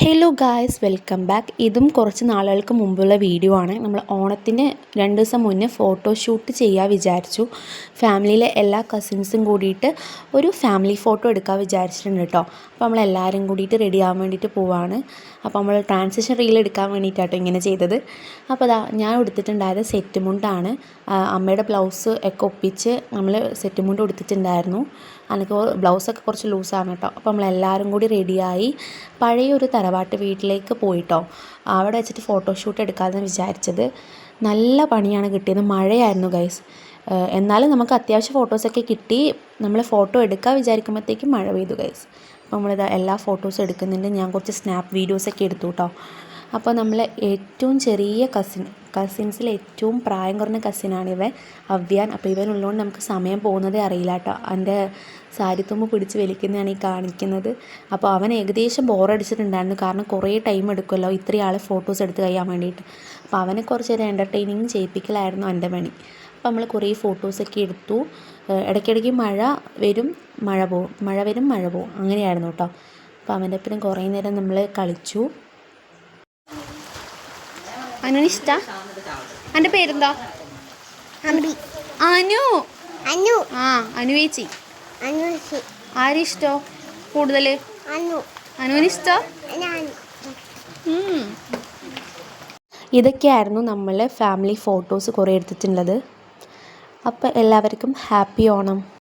Hello guys, welcome back. ഇതും കുറച്ച് നാളുകൾക്ക് മുമ്പുള്ള വീഡിയോ ആണ്. നമ്മൾ ഓണത്തിന് 2 ദിവസം മുന്നേ ഫോട്ടോഷൂട്ട് ചെയ്യാൻ വിചാരിച്ചു. ഫാമിലിയിലെ എല്ലാ കസിൻസും കൂടിയിട്ട് ഒരു ഫാമിലി ഫോട്ടോ എടുക്കാൻ വിചാരിച്ചിട്ടുണ്ട് കേട്ടോ. അപ്പോൾ നമ്മളെല്ലാവരും കൂടിയിട്ട് റെഡി ആവാൻ വേണ്ടിയിട്ട് പോവാണ്. അപ്പോൾ നമ്മൾ ട്രാൻസിഷൻ റീൽ എടുക്കാൻ വേണ്ടിയിട്ടാട്ടോ ഇങ്ങനെ ചെയ്തത്. അപ്പോൾ ഞാൻ എടുത്തിട്ടുണ്ടായത് സെറ്റ് മുണ്ടാണ്. അമ്മയുടെ ബ്ലൗസ് ഒക്കെ ഒപ്പിച്ച് നമ്മൾ സെറ്റ് മുണ്ട് എടുത്തിട്ടുണ്ടായിരുന്നു. എനിക്ക് ബ്ലൗസൊക്കെ കുറച്ച് ലൂസാണ് കേട്ടോ. അപ്പോൾ നമ്മളെല്ലാവരും കൂടി റെഡിയായി പഴയൊരു തറവാട്ട് വീട്ടിലേക്ക് പോയിട്ടോ. അവിടെ വെച്ചിട്ട് ഫോട്ടോഷൂട്ട് എടുക്കാമെന്ന് വിചാരിച്ചത്. നല്ല പണിയാണ് കിട്ടിയത്. മഴയായിരുന്നു ഗൈസ്. എന്നാലും നമുക്ക് അത്യാവശ്യം ഫോട്ടോസൊക്കെ കിട്ടി. നമ്മൾ ഫോട്ടോ എടുക്കാൻ വിചാരിക്കുമ്പോഴത്തേക്കും മഴ പെയ്തു ഗൈസ്. അപ്പോൾ നമ്മളിത് എല്ലാ ഫോട്ടോസും എടുക്കുന്നുണ്ട്. ഞാൻ കുറച്ച് സ്നാപ്പ് വീഡിയോസൊക്കെ എടുത്തു കേട്ടോ. അപ്പോൾ നമ്മൾ ഏറ്റവും ചെറിയ കസിൻസിൽ ഏറ്റവും പ്രായം കുറഞ്ഞ കസിനാണിവൻ, അവ്യാൻ. അപ്പോൾ ഇവനുള്ളതുകൊണ്ട് നമുക്ക് സമയം പോകുന്നതേ അറിയില്ല കേട്ടോ. എൻ്റെ സാരിത്തുമ്പ് പിടിച്ച് വലിക്കുന്നതാണ് ഈ കാണിക്കുന്നത്. അപ്പോൾ അവൻ ഏകദേശം ബോറടിച്ചിട്ടുണ്ടായിരുന്നു. കാരണം കുറേ ടൈം എടുക്കുമല്ലോ ഇത്രയും ആൾ ഫോട്ടോസ് എടുത്ത് കഴിയാൻ വേണ്ടിയിട്ട്. അപ്പോൾ അവനെ കുറച്ചൊരു എൻ്റർടൈനിങ് ചെയ്യിപ്പിക്കലായിരുന്നു എൻ്റെ പണി. അപ്പോൾ നമ്മൾ കുറേ ഫോട്ടോസൊക്കെ എടുത്തു. ഇടയ്ക്കിടയ്ക്ക് മഴ വരും മഴ പോവും, മഴ വരും മഴ പോവും, അങ്ങനെയായിരുന്നു കേട്ടോ. അപ്പോൾ അവൻ്റെ ഒപ്പം കുറേ നേരം നമ്മൾ കളിച്ചു. അനുവിന് ഇഷ്ടാ? എൻ്റെ പേരെന്താ? അനു. അനുവേച്ചി. ആരിഷ്ടോ കൂടുതൽ? അനുവിന് ഇഷ്ടോ? ഇതൊക്കെയായിരുന്നു നമ്മൾ ഫാമിലി ഫോട്ടോസ് കുറേ എടുത്തിട്ടുള്ളത്. അപ്പോൾ എല്ലാവർക്കും ഹാപ്പി ഓണം.